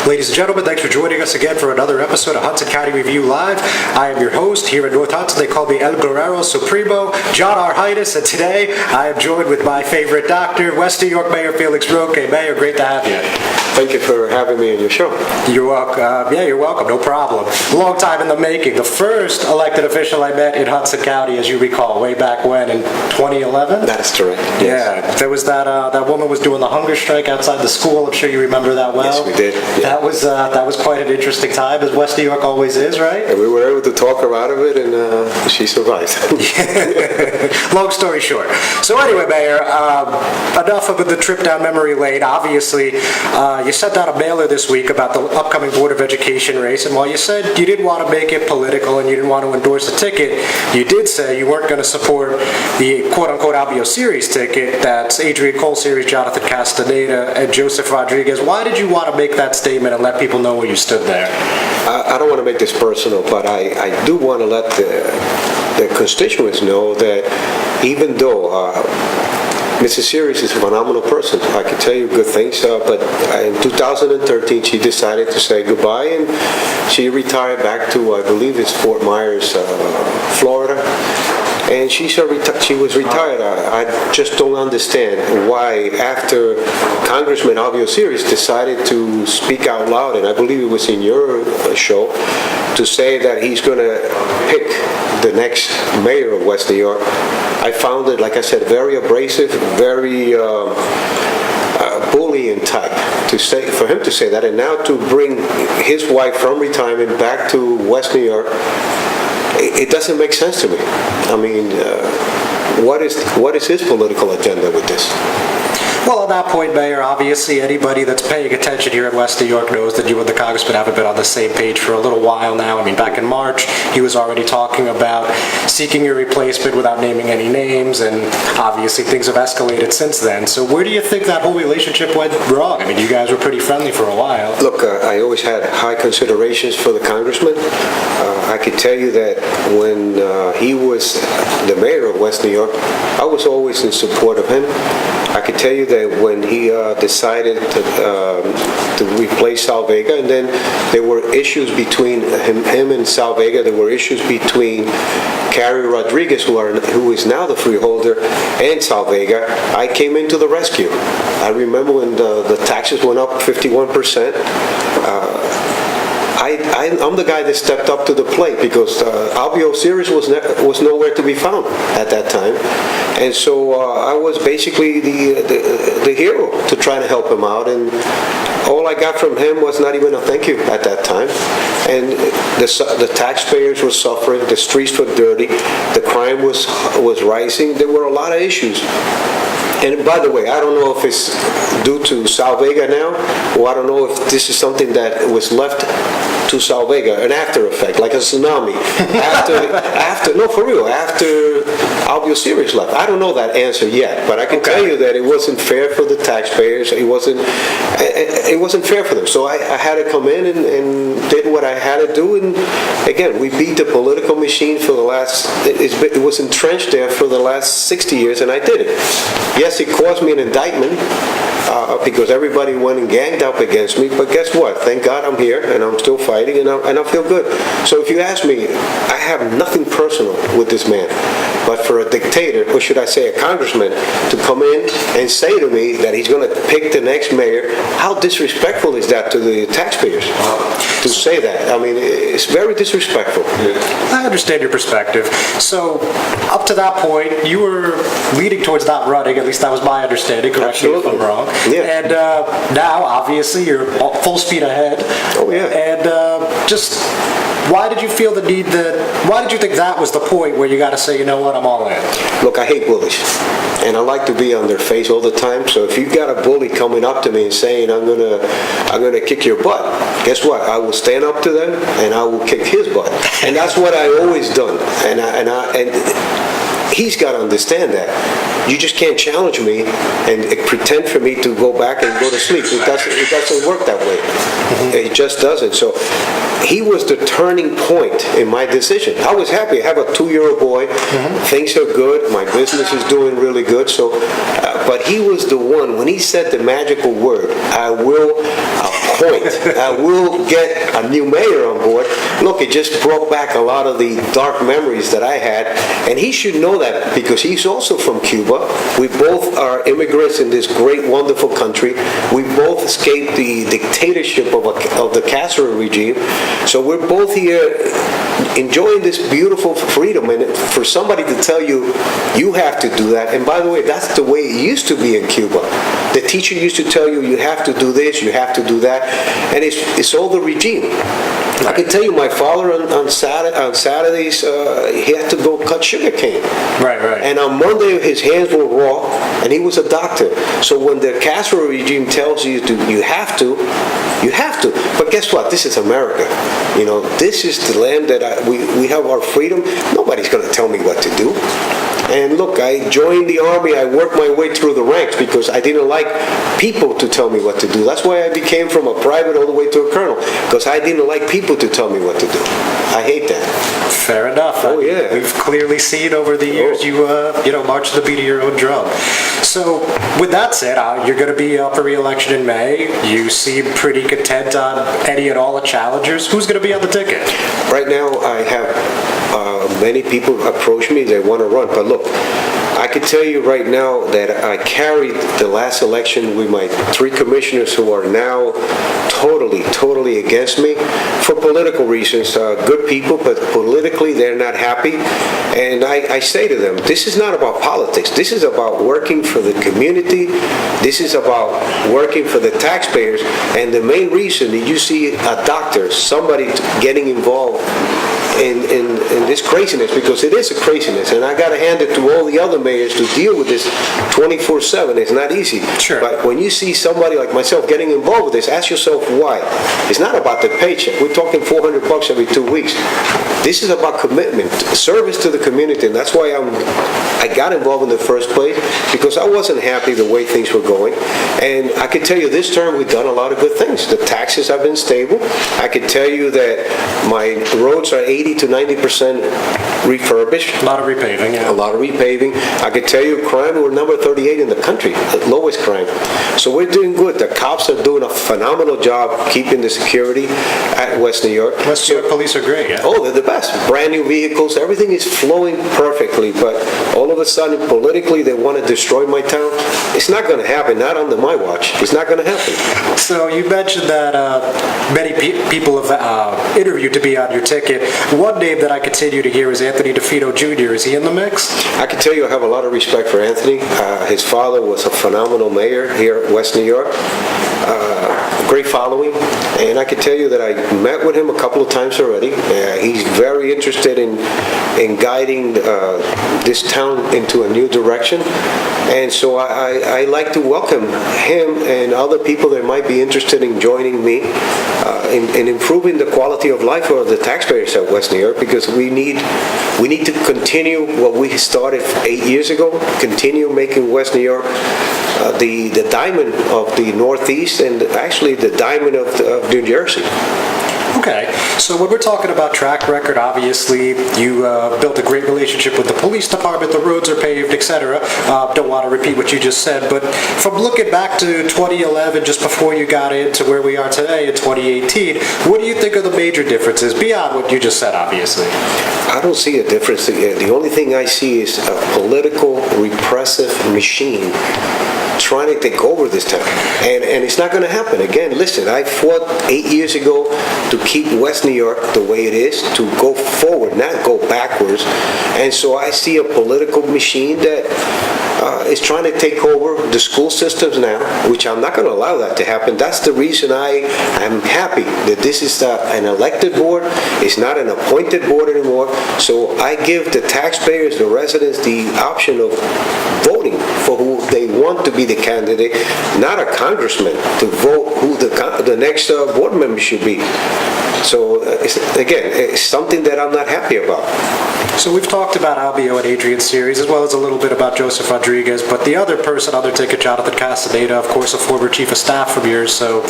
Ladies and gentlemen, thanks for joining us again for another episode of Hudson County Review Live. I am your host here in North Hudson. They call me El Guerrero Supremo, John Arhitis, and today I am joined with my favorite doctor, West New York Mayor Felix Roque. Mayor, great to have you. Thank you for having me on your show. You're welcome. You're welcome. No problem. Long time in the making. The first elected official I met in Hudson County, as you recall, way back when in 2011. That is correct. Yes. Yeah, there was that woman was doing the hunger strike outside the school. I'm sure you remember that well. Yes, we did. Yeah. That was quite an interesting time, as West New York always is, right? And we were able to talk her out of it, and she survived. Long story short. So anyway, Mayor, enough of the trip down memory lane. Obviously, you sent out a mailer this week about the upcoming Board of Education race, and while you said you didn't want to make it political and you didn't want to endorse the ticket, you did say you weren't going to support the quote-unquote Albio Series ticket. That's Adrian Cole Series, Jonathan Castaneda, and Joseph Rodriguez. Why did you want to make that statement and let people know where you stood there? I don't want to make this personal, but I do want to let the constituents know that even though Mrs. Series is a phenomenal person, I can tell you good things, but in 2013 she decided to say goodbye, and she retired back to, I believe it's Fort Myers, Florida. And she was retired. I just don't understand why, after Congressman Albio Series decided to speak out loud, and I believe it was in your show, to say that he's going to pick the next mayor of West New York. I found it, like I said, very abrasive, very bullying type for him to say that, and now to bring his wife from retirement back to West New York. It doesn't make sense to me. I mean, what is his political agenda with this? Well, on that point, Mayor, obviously anybody that's paying attention here in West New York knows that you and the congressman haven't been on the same page for a little while now. I mean, back in March, he was already talking about seeking your replacement without naming any names, and obviously things have escalated since then. So where do you think that whole relationship went wrong? I mean, you guys were pretty friendly for a while. Look, I always had high considerations for the congressman. I could tell you that when he was the mayor of West New York, I was always in support of him. I could tell you that when he decided to replace Sal Vega, and then there were issues between him and Sal Vega. There were issues between Carrie Rodriguez, who is now the freeholder, and Sal Vega. I came into the rescue. I remember when the taxes went up 51%. I'm the guy that stepped up to the plate because Albio Series was nowhere to be found at that time, and so I was basically the hero to try to help him out, and all I got from him was not even a thank you at that time. And the taxpayers were suffering, the streets were dirty, the crime was rising. There were a lot of issues. And by the way, I don't know if it's due to Sal Vega now, or I don't know if this is something that was left to Sal Vega, an after effect, like a tsunami. After Albio Series left. I don't know that answer yet, but I can tell you that it wasn't fair for the taxpayers. It wasn't fair for them. So I had to come in and did what I had to do. And again, we beat the political machine for the last. It was entrenched there for the last 60 years, and I did it. Yes, it caused me an indictment because everybody went and ganged up against me. But guess what? Thank God I'm here, and I'm still fighting, and I feel good. So if you ask me, I have nothing personal with this man. But for a dictator, or should I say a congressman, to come in and say to me that he's going to pick the next mayor, how disrespectful is that to the taxpayers? To say that. I mean, it's very disrespectful. I understand your perspective. So, up to that point, you were leading towards not running, at least that was my understanding, correct me if I'm wrong. Yeah. And now, obviously, you're full speed ahead. Oh, yeah. And why did you feel the need why did you think that was the point where you got to say, you know what, I'm all in? Look, I hate bullies, and I like to be on their face all the time. So if you've got a bully coming up to me and saying, I'm gonna kick your butt, guess what? I will stand up to them and I will kick his butt. And that's what I always done. And he's got to understand that. You just can't challenge me and pretend for me to go back and go to sleep. It doesn't work that way. Mm-hmm. It just doesn't. So he was the turning point in my decision. I was happy. I have a 2-year-old boy. Mm-hmm. Things are good. My business is doing really good. So, but he was the one, when he said the magical word, I will point. We'll get a new mayor on board. Look, it just brought back a lot of the dark memories that I had, and he should know that because he's also from Cuba. We both are immigrants in this great, wonderful country. We both escaped the dictatorship of the Castro regime, so we're both here enjoying this beautiful freedom, and for somebody to tell you, you have to do that, and by the way, that's the way it used to be in Cuba. The teacher used to tell you, you have to do this, you have to do that, and it's all the regime. I can tell you, my father on Saturdays, he had to go cut sugar cane. Right. And on Monday, his hands were raw, and he was a doctor. So when the Castro regime tells you you have to, you have to. But guess what? This is America. You know, this is the land that we have our freedom. Nobody's going to tell me what to do. And look, I joined the Army. I worked my way through the ranks because I didn't like people to tell me what to do. That's why I became from a private all the way to a colonel, because I didn't like people to tell me what to do. I hate that. Fair enough. Oh, yeah. We've clearly seen over the years you march to the beat of your own drum. So with that said, you're going to be up for re-election in May. You seem pretty content on any and all the challengers. Who's going to be on the ticket? Right now, I have many people approach me. They want to run. But look, I can tell you right now that I carried the last election with my 3 commissioners who are now totally against me for political reasons. Good people, but politically they're not happy. And I say to them, this is not about politics. This is about working for the community. This is about working for the taxpayers. And the main reason that you see a doctor, somebody getting involved in this craziness, because it is a craziness, and I got to hand it to all the other mayors to deal with this 24/7. It's not easy. Sure. But when you see somebody like myself getting involved with this, ask yourself why. It's not about the paycheck. We're talking $400 every 2 weeks. This is about commitment, service to the community, and that's why I got involved in the first place, because I wasn't happy the way things were going. And I can tell you this term we've done a lot of good things. The taxes have been stable. I can tell you that my roads are 80 to 90% refurbished. A lot of repaving, yeah. A lot of repaving. I can tell you crime, we're number 38 in the country, the lowest crime. So we're doing good. The cops are doing a phenomenal job keeping the security at West New York. West New York police are great, yeah. Oh, they're the best. Brand new vehicles. Everything is flowing perfectly. But all of a sudden, politically, they want to destroy my town. It's not going to happen. Not under my watch. It's not going to happen. So you mentioned that many people have interviewed to be on your ticket. One name that I continue to hear is Anthony DeFito Jr. Is he in the mix? I can tell you I have a lot of respect for Anthony. His father was a phenomenal mayor here at West New York. Great following, and I can tell you that I met with him a couple of times already. He's very interested in guiding this town into a new direction, and so I like to welcome him and other people that might be interested in joining me in improving the quality of life of the taxpayers at West New York, because we need to continue what we started 8 years ago, continue making West New York the diamond of the Northeast, and actually the diamond of New Jersey. Okay, so when we're talking about track record, obviously you built a great relationship with the police department, the roads are paved, etc. Don't want to repeat what you just said, but from looking back to 2011, just before you got into where we are today in 2018, what do you think are the major differences, beyond what you just said, obviously? I don't see a difference. The only thing I see is a political, repressive machine trying to take over this town, and it's not going to happen. Again, listen, I fought 8 years ago to keep West New York the way it is, to go forward, not go backwards, and so I see a political machine that is trying to take over the school systems now, which I'm not going to allow that to happen. That's the reason I am happy that this is an elected board. It's not an appointed board anymore, so I give the taxpayers, the residents, the option of voting for who they want to be the candidate, not a congressman to vote who the next board member should be. So, it's something that I'm not happy about. So we've talked about Albio and Adrian's series, as well as a little bit about Joseph Rodriguez, but the other person on the ticket, Jonathan Castaneda, of course, a former chief of staff from yours, so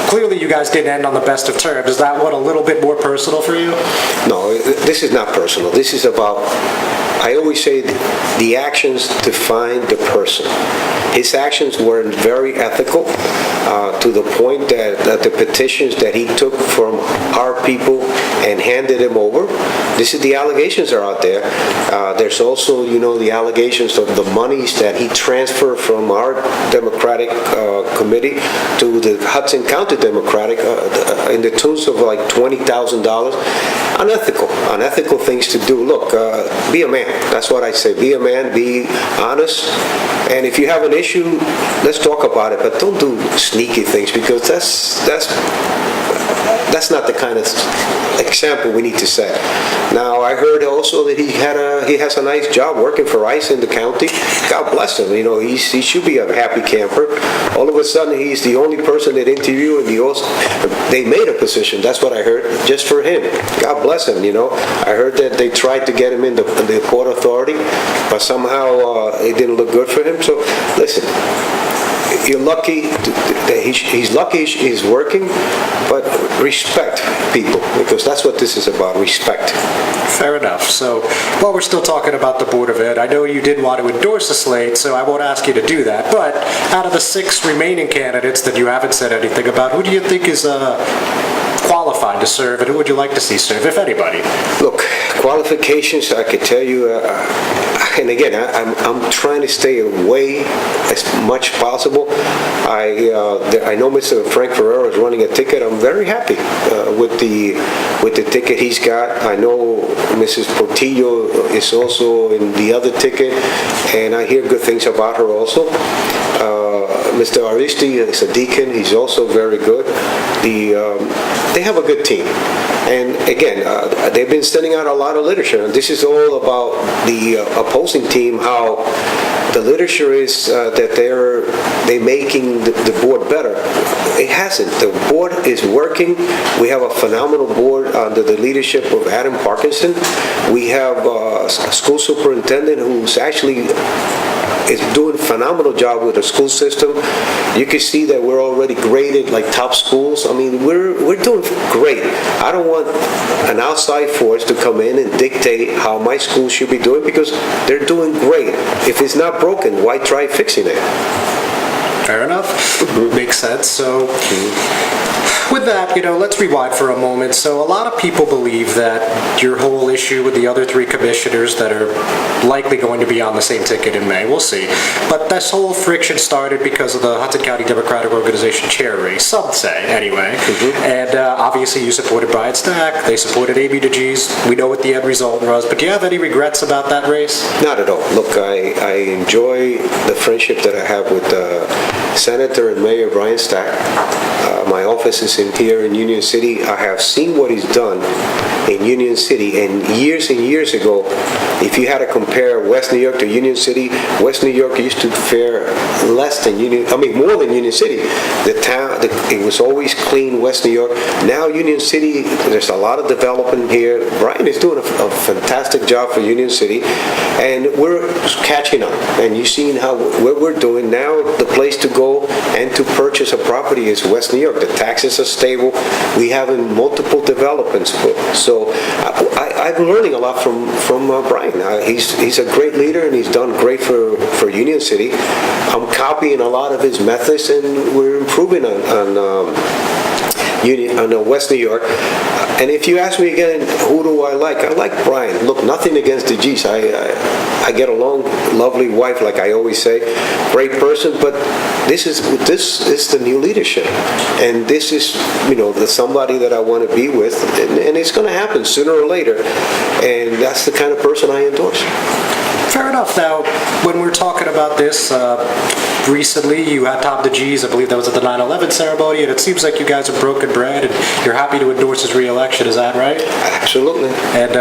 clearly you guys didn't end on the best of terms. Is that a little bit more personal for you? No, this is not personal. This is about, I always say, the actions define the person. His actions weren't very ethical, to the point that the petitions that he took from our people and handed them over, the allegations are out there. There's also, the allegations of the monies that he transferred from our Democratic committee to the Hudson County Democratic in the tunes of like $20,000. Unethical things to do. Look, be a man. That's what I say. Be a man, be honest, and if you have an issue, let's talk about it, but don't do sneaky things, because that's not the kind of example we need to set. Now, I heard also that he has a nice job working for ICE in the county. God bless him. He should be a happy camper. All of a sudden, he's the only person that interviewed, and they made a position. That's what I heard, just for him. God bless him. I heard that they tried to get him in the Port Authority, but somehow it didn't look good for him. So, listen. You're lucky that he's lucky he's working, but respect people, because that's what this is about, respect. Fair enough. So while we're still talking about the Board of Ed, I know you didn't want to endorse the slate, so I won't ask you to do that, but out of the 6 remaining candidates that you haven't said anything about, who do you think is qualified to serve, and who would you like to see serve, if anybody? Look, qualifications, I could tell you, and again, I'm trying to stay away as much possible. I know Mr. Frank Ferrero is running a ticket. I'm very happy with the ticket he's got. I know Mrs. Portillo is also in the other ticket, and I hear good things about her also. Mr. Aristi is a deacon. He's also very good. They have a good team. And again, they've been sending out a lot of literature. And this is all about the opposing team, how the literature is that they're making the board better. It hasn't. The board is working. We have a phenomenal board under the leadership of Adam Parkinson. We have a school superintendent who's actually is doing a phenomenal job with the school system. You can see that we're already graded like top schools. I mean, we're doing great. I don't want an outside force to come in and dictate how my school should be doing, because they're doing great. If it's not broken, why try fixing it? Fair enough. Makes sense. So with that, let's rewind for a moment. So a lot of people believe that your whole issue with the other 3 commissioners that are likely going to be on the same ticket in May, we'll see. But this whole friction started because of the Hudson County Democratic Organization chair race, some say, anyway. And obviously you supported Brian Stack. They supported Amy DeGees. We know what the end result was. But do you have any regrets about that race? Not at all. Look, I enjoy the friendship that I have with Senator and Mayor Brian Stack. My office is here in Union City. I have seen what he's done in Union City, and years ago, if you had to compare West New York to Union City, West New York used to fare more than Union City. The town, it was always clean, West New York. Now Union City, there's a lot of development here. Brian is doing a fantastic job for Union City, and we're catching up. And you've seen what we're doing now. The place to go and to purchase a property is West New York. The taxes are stable. We have multiple developments. So I'm learning a lot from Brian. He's a great leader, and he's done great for Union City. I'm copying a lot of his methods, and we're improving on West New York. And if you ask me again, who do I like? I like Brian. Look, nothing against the G's. I get along, lovely wife, like I always say, great person. But this is the new leadership, and this is somebody that I want to be with, and it's going to happen sooner or later. And that's the kind of person I endorse. Fair enough. Now, when we're talking about this, recently you had Tom DeGees, I believe that was at the 9/11 ceremony, and it seems like you guys are broken bread, and you're happy to endorse his re-election. Is that right? Absolutely. And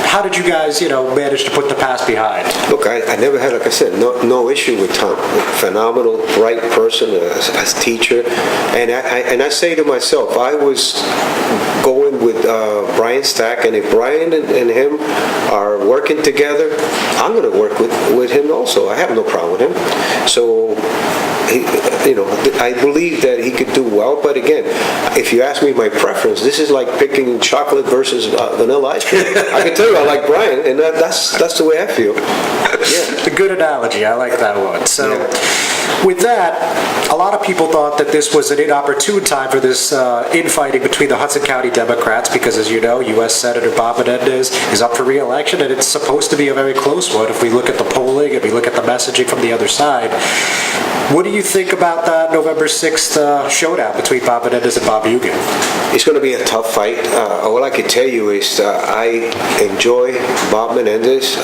how did you guys, manage to put the past behind? Look, I never had, like I said, no issue with Tom. Phenomenal, bright person, a teacher, and I say to myself, I was going with Brian Stack, and if Brian and him are working together, I'm going to work with him also. I have no problem with him. So, I believe that he could do well, but again, if you ask me my preference, this is like picking chocolate versus vanilla ice cream. I can tell you I like Brian, and that's the way I feel. Yeah. A good analogy. I like that one. So, with that, a lot of people thought that this was an inopportune time for this infighting between the Hudson County Democrats because, as you know, U.S. Senator Bob Menendez is up for re-election, and it's supposed to be a very close one if we look at the polling and we look at the messaging from the other side. What do you think about that November 6th showdown between Bob Menendez and Bob Eugen? It's going to be a tough fight. All I can tell you is I enjoy Bob Menendez.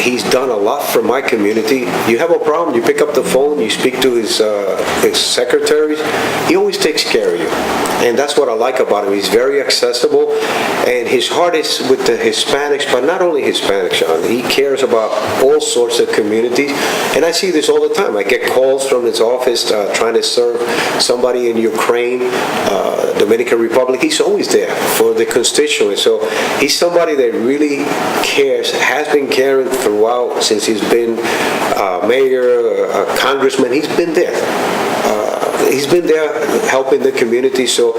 He's done a lot for my community. You have a problem, you pick up the phone, you speak to his secretaries, he always takes care of you. And that's what I like about him. He's very accessible, and his heart is with the Hispanics, but not only Hispanics, Sean. He cares about all sorts of communities, and I see this all the time. I get calls from his office trying to serve somebody in Ukraine, Dominican Republic. He's always there for the constituents. So he's somebody that really cares, has been caring throughout since he's been mayor, congressman. He's been there. He's been there helping the community. So,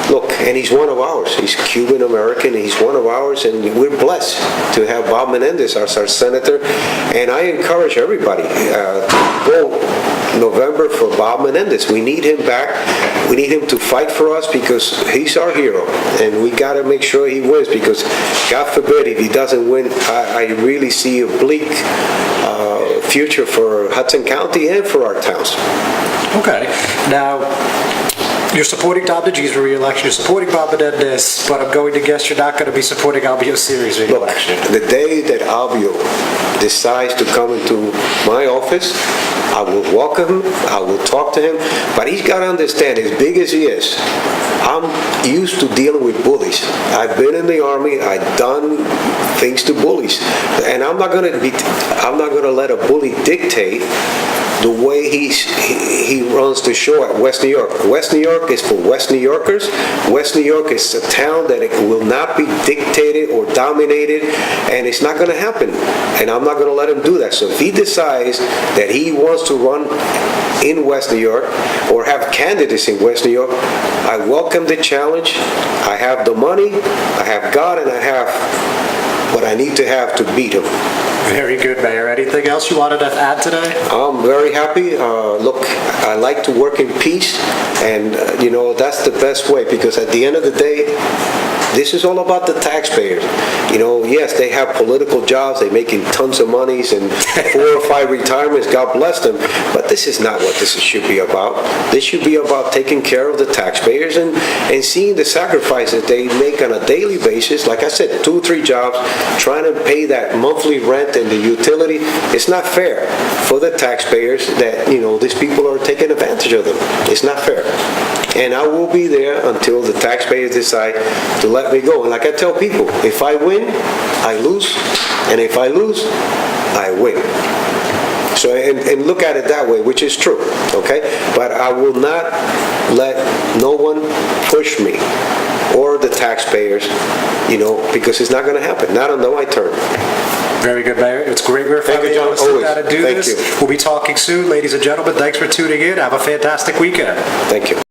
look, and he's one of ours. He's Cuban American. He's one of ours, and we're blessed to have Bob Menendez as our senator. And I encourage everybody vote November for Bob Menendez. We need him back. We need him to fight for us because he's our hero, and we got to make sure he wins because, God forbid, if he doesn't win, I really see a bleak future for Hudson County and for our towns. Okay. Now, you're supporting Tom DeGee's re-election, you're supporting Bob Menendez, but I'm going to guess you're not going to be supporting Albio Siri's re-election. Look, the day that Albio decides to come into my office, I will welcome him, I will talk to him, but he's got to understand, as big as he is, I'm used to dealing with bullies. I've been in the Army, I've done things to bullies, and I'm not going to let a bully dictate the way he runs the show at West New York. West New York is for West New Yorkers. West New York is a town that it will not be dictated or dominated, and it's not going to happen. And I'm not going to let him do that. So if he decides that he wants to run in West New York or have candidates in West New York, I welcome the challenge. I have the money, I have God, and I have what I need to have to beat him. Very good, Mayor. Anything else you wanted to add today? I'm very happy. Look, I like to work in peace, and that's the best way because at the end of the day, this is all about the taxpayers. Yes, they have political jobs, they're making tons of monies and 4 or 5 retirements, God bless them, but this is not what this should be about. This should be about taking care of the taxpayers and seeing the sacrifices they make on a daily basis. Like I said, 2 or 3 jobs, trying to pay that monthly rent and the utility. It's not fair for the taxpayers that, these people are taking advantage of them. It's not fair. And I will be there until the taxpayers decide to let me go. And like I tell people, if I win, I lose. And if I lose, I win. So, and look at it that way, which is true, okay? But I will not let no one push me or the taxpayers, because it's not going to happen. Not on my turn. Very good, Mayor. It's great we're finally able to sit down and do this. We'll be talking soon. Ladies and gentlemen, thanks for tuning in. Have a fantastic weekend. Thank you.